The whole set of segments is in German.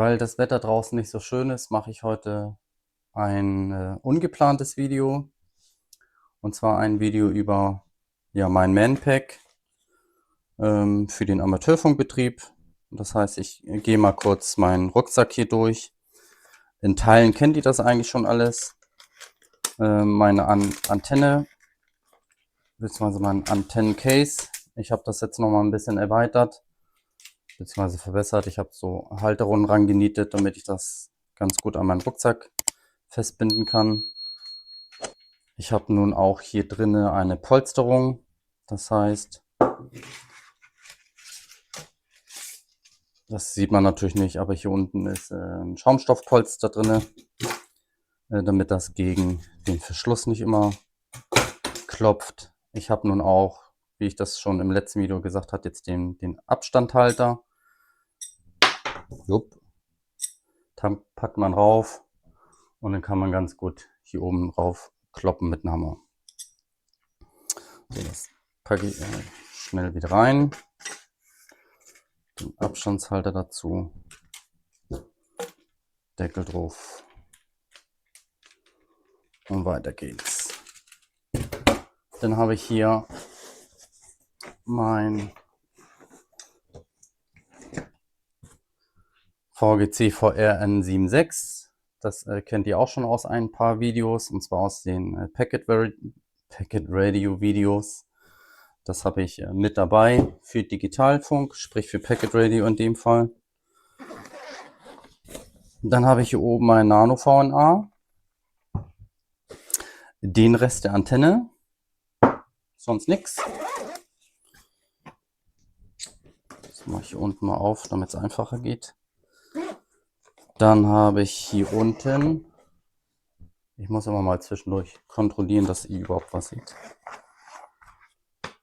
Weil das Wetter draußen nicht so schön ist, mache ich heute ein ungeplantes Video. Und zwar ein Video über mein Manpack für den Amateurfunkbetrieb. Das heißt, ich gehe mal kurz meinen Rucksack hier durch. In Teilen kennt ihr das eigentlich schon alles. Meine Antenne, beziehungsweise mein Antennencase. Ich habe das jetzt nochmal ein bisschen erweitert, beziehungsweise verbessert. Ich habe so Halterungen rangenietet, damit ich das ganz gut an meinen Rucksack festbinden kann. Ich habe nun auch hier drinne eine Polsterung. Das heißt, das sieht man natürlich nicht, aber hier unten ist ein Schaumstoffpolster drinne, damit das gegen den Verschluss nicht immer klopft. Ich habe nun auch, wie ich das schon im letzten Video gesagt habe, jetzt den Abstandhalter. Jupp. Dann packt man rauf und dann kann man ganz gut hier oben rauf kloppen mit einem Hammer. So, das packe ich schnell wieder rein. Den Abstandshalter dazu. Deckel drauf. Und weiter geht's. Dann habe ich hier mein VGC VR-N76. Das kennt ihr auch schon aus ein paar Videos, und zwar aus den Packet Radio Videos. Das habe ich mit dabei für Digitalfunk, sprich für Packet Radio in dem Fall. Dann habe ich hier oben mein Nano VNA, den Rest der Antenne, sonst nichts. Das mache ich hier unten mal auf, damit es einfacher geht. Dann habe ich hier unten, ich muss immer mal zwischendurch kontrollieren, dass ihr überhaupt was seht.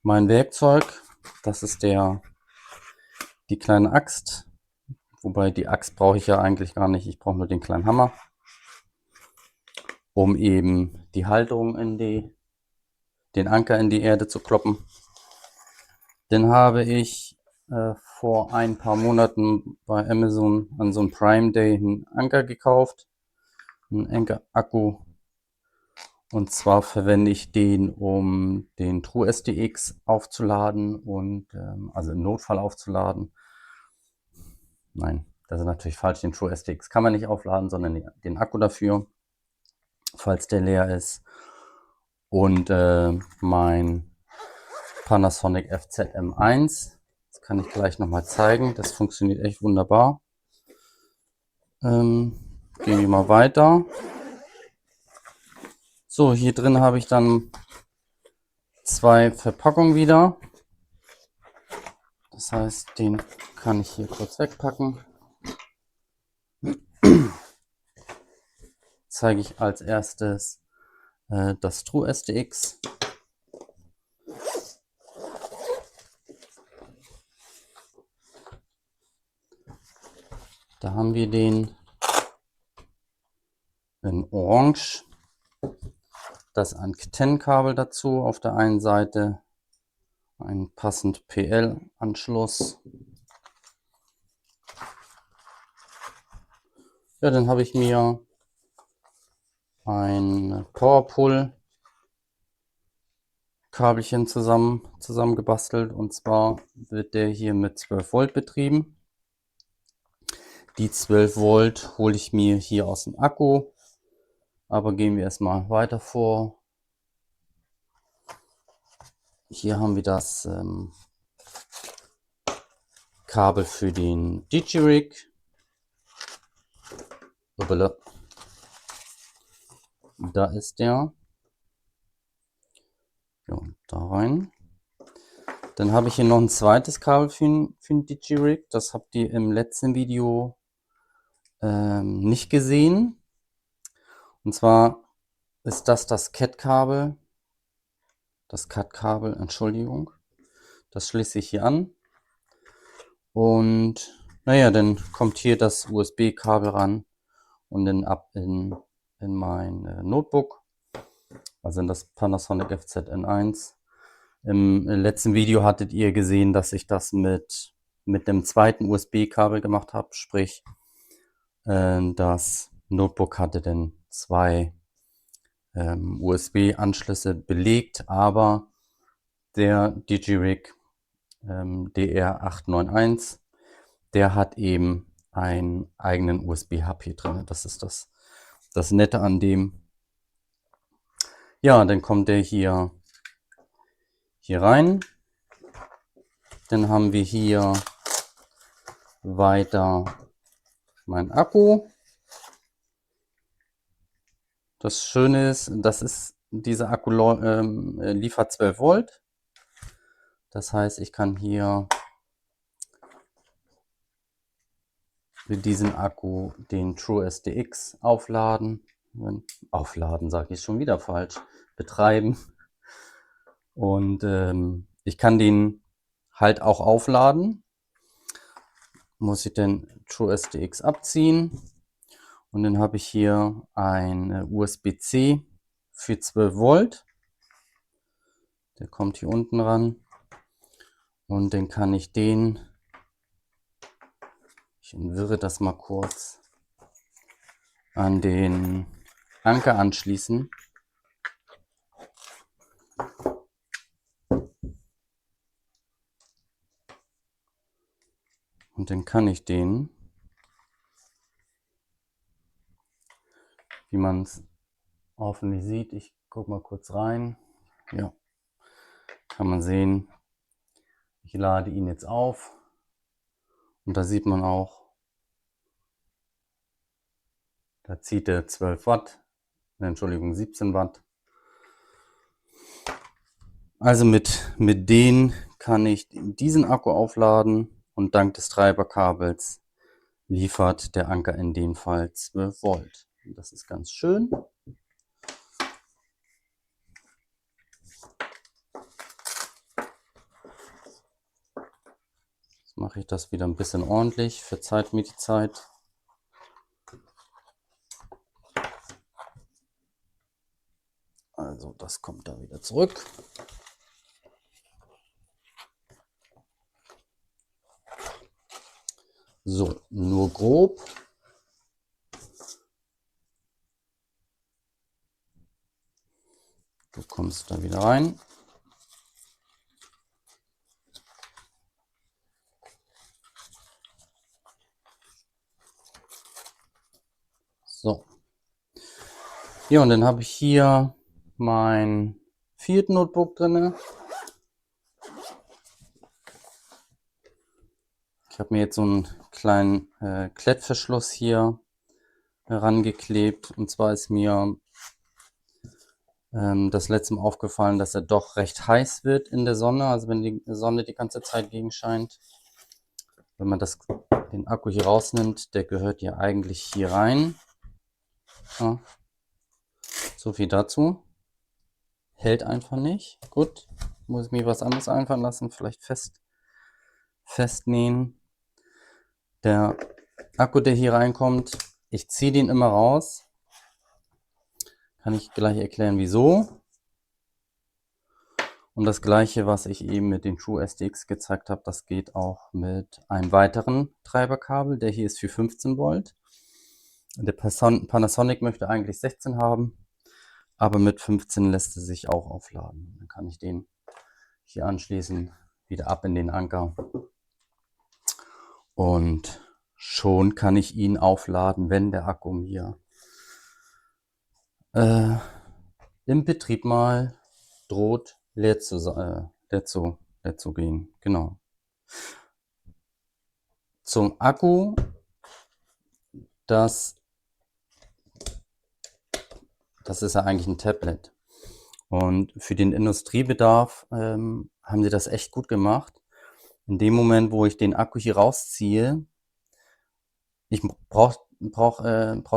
Mein Werkzeug, das ist die kleine Axt, wobei die Axt brauche ich ja eigentlich gar nicht, ich brauche nur den kleinen Hammer, um eben die Halterung den Anker in die Erde zu kloppen. Den habe ich vor ein paar Monaten bei Amazon an so einem Prime Day einen Anker gekauft, einen Anker-Akku. Und zwar verwende ich den, um den TrueSDX aufzuladen und also im Notfall aufzuladen. Nein, das ist natürlich falsch. Den TrueSDX kann man nicht aufladen, sondern den Akku dafür, falls der leer ist. Und mein Panasonic FZ-M1, das kann ich gleich nochmal zeigen. Das funktioniert echt wunderbar. Gehen wir mal weiter. So, hier drin habe ich dann 2 Verpackungen wieder. Das heißt, den kann ich hier kurz wegpacken. Zeige ich als erstes das TrueSDX. Da haben wir den in Orange. Das Antennenkabel dazu auf der einen Seite, ein passend PL-Anschluss. Ja, dann habe ich mir ein Powerpull-Kabelchen zusammengebastelt, und zwar wird der hier mit 12 Volt betrieben. Die 12 Volt hole ich mir hier aus dem Akku, aber gehen wir erstmal weiter vor. Hier haben wir das Kabel für den Digi-Rig. Da ist der. Ja, da rein. Dann habe ich hier noch ein zweites Kabel für den Digi-Rig. Das habt ihr im letzten Video nicht gesehen. Und zwar ist das CAT-Kabel. Das CAT-Kabel, Entschuldigung. Das schließe ich hier an. Und naja, dann kommt hier das USB-Kabel ran und dann ab in mein Notebook. Also in das Panasonic FZ-N1. Im letzten Video hattet ihr gesehen, dass ich das mit dem zweiten USB-Kabel gemacht habe. Sprich, Das Notebook hatte dann zwei USB-Anschlüsse belegt, aber der DigiRig DR891, der hat eben einen eigenen USB-Hub hier drin. Das ist das Nette an dem. Ja, dann kommt der hier rein. Dann haben wir hier weiter mein Akku. Das Schöne ist, dieser Akku liefert 12 Volt. Das heißt, ich kann hier mit diesem Akku den TrueSDX aufladen. Aufladen sage ich schon wieder falsch. Betreiben. Und ich kann den halt auch aufladen. Muss ich den TrueSDX abziehen. Und dann habe ich hier ein USB-C für 12 Volt. Der kommt hier unten ran. Und dann kann ich ich entwirre das mal kurz, an den Anker anschließen. Und dann kann ich den, wie man es hoffentlich sieht, ich gucke mal kurz rein. Ja, kann man sehen. Ich lade ihn jetzt auf. Und da sieht man auch, da zieht er 12 Watt, Entschuldigung, 17 Watt. Also mit denen kann ich diesen Akku aufladen und dank des Treiberkabels liefert der Anker in dem Fall 12 Volt. Das ist ganz schön. Jetzt mache ich das wieder ein bisschen ordentlich, verzeiht mir die Zeit. Also das kommt da wieder zurück. So, nur grob. Du kommst da wieder rein. So. Ja, und dann habe ich hier mein Field Notebook drin. Ich habe mir jetzt so einen kleinen Klettverschluss hier herangeklebt. Und zwar ist mir das letzte Mal aufgefallen, dass er doch recht heiß wird in der Sonne. Also wenn die Sonne die ganze Zeit gegen scheint. Wenn man den Akku hier rausnimmt, der gehört ja eigentlich hier rein. Ja. So viel dazu. Hält einfach nicht. Gut, muss ich mir was anderes einfallen lassen. Vielleicht festnähen. Der Akku, der hier reinkommt, ich ziehe den immer raus. Kann ich gleich erklären, wieso. Und das gleiche, was ich eben mit den TrueSDX gezeigt habe, das geht auch mit einem weiteren Treiberkabel. Der hier ist für 15 Volt. Der Panasonic möchte eigentlich 16 haben, aber mit 15 lässt er sich auch aufladen. Dann kann ich den hier anschließen, wieder ab in den Anker. Und schon kann ich ihn aufladen, wenn der Akku mir im Betrieb mal droht, leer zu gehen. Genau. Zum Akku, das ist ja eigentlich ein Tablet. Und für den Industriebedarf haben sie das echt gut gemacht. In dem Moment, wo ich den Akku hier rausziehe, ich brauch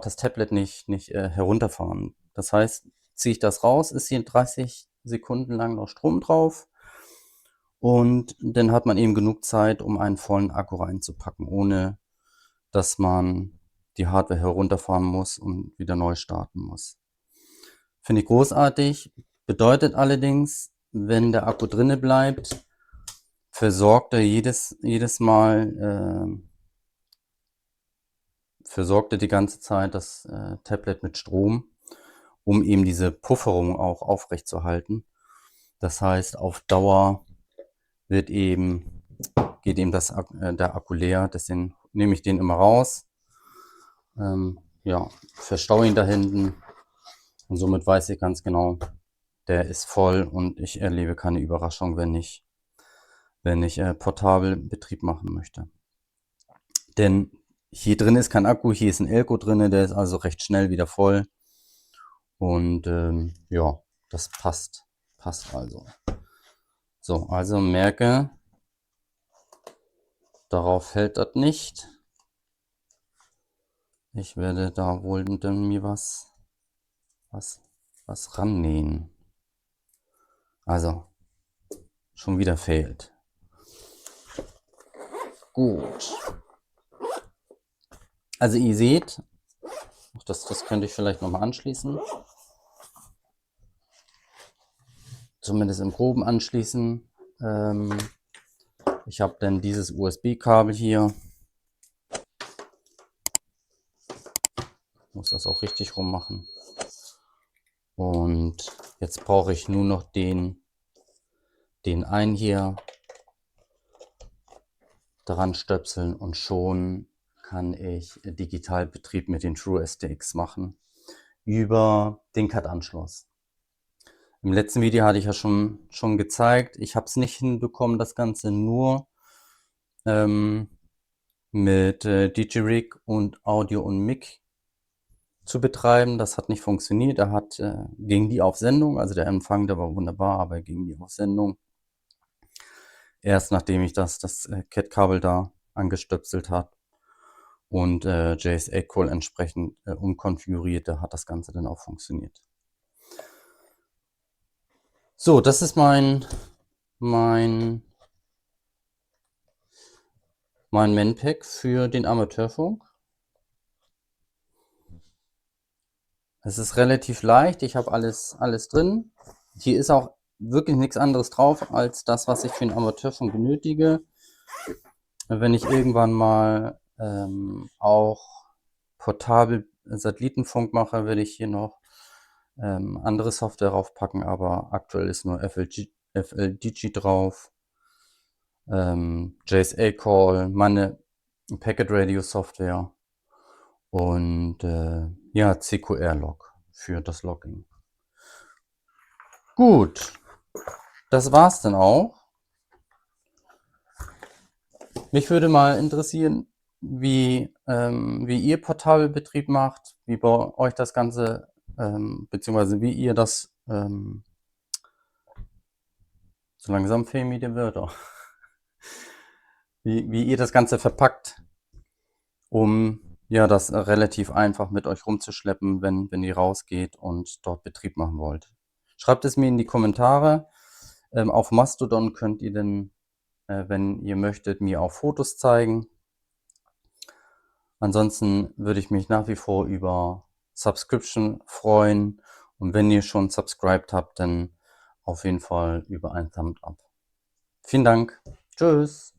das Tablet nicht herunterfahren. Das heißt, ziehe ich das raus, ist hier 30 Sekunden lang noch Strom drauf. Und dann hat man eben genug Zeit, um einen vollen Akku reinzupacken, ohne dass man die Hardware herunterfahren muss und wieder neu starten muss. Finde ich großartig. Bedeutet allerdings, wenn der Akku drinne bleibt, versorgt er jedes Mal versorgte die ganze Zeit das Tablet mit Strom, um eben diese Pufferung auch aufrechtzuerhalten. Das heißt, auf Dauer geht eben der Akku leer. Deswegen nehme ich den immer raus, ja, verstaue ihn da hinten und somit weiß ich ganz genau, der ist voll und ich erlebe keine Überraschung, wenn ich portabel Betrieb machen möchte. Denn hier drin ist kein Akku, hier ist ein Elco drin, der ist also recht schnell wieder voll. Und ja, das passt also. So, also merke, darauf fällt das nicht. Ich werde da wohl dann mir was rannähen. Also, schon wieder fehlt. Gut. Also ihr seht, das könnte ich vielleicht nochmal anschließen. Zumindest im Groben anschließen. Ich habe dann dieses USB-Kabel hier. Muss das auch richtig rum machen. Und jetzt brauche ich nur noch den einen hier dran stöpseln und schon kann ich Digitalbetrieb mit den TrueSTX machen über den CAT-Anschluss. Im letzten Video hatte ich ja schon gezeigt, ich habe es nicht hinbekommen, das Ganze nur mit Digi-Rig und Audio und Mic zu betreiben. Das hat nicht funktioniert. Ging die auf Sendung, also der Empfang, der war wunderbar, aber ging die auf Sendung. Erst nachdem ich das CAT-Kabel da angestöpselt hat und JSA-Call entsprechend umkonfigurierte, hat das Ganze dann auch funktioniert. So, das ist mein Manpack für den Amateurfunk. Es ist relativ leicht, ich habe alles drin. Hier ist auch wirklich nichts anderes drauf als das, was ich für den Amateurfunk benötige. Wenn ich irgendwann mal auch portabel Satellitenfunk mache, werde ich hier noch andere Software draufpacken, aber aktuell ist nur FLDG drauf, JSA Call, meine Packet Radio Software und ja, CQR-Log für das Logging. Gut, das war's dann auch. Mich würde mal interessieren, wie ihr Portabelbetrieb macht, wie bei euch das Ganze, beziehungsweise wie ihr das, so langsam fehlen mir die Wörter, wie ihr das Ganze verpackt, um ja das relativ einfach mit euch rumzuschleppen, wenn ihr rausgeht und dort Betrieb machen wollt. Schreibt es mir in die Kommentare. Auf Mastodon könnt ihr dann, wenn ihr möchtet, mir auch Fotos zeigen. Ansonsten würde ich mich nach wie vor über Subscription freuen. Und wenn ihr schon subscribed habt, dann auf jeden Fall über ein Thumbs up. Vielen Dank. Tschüss.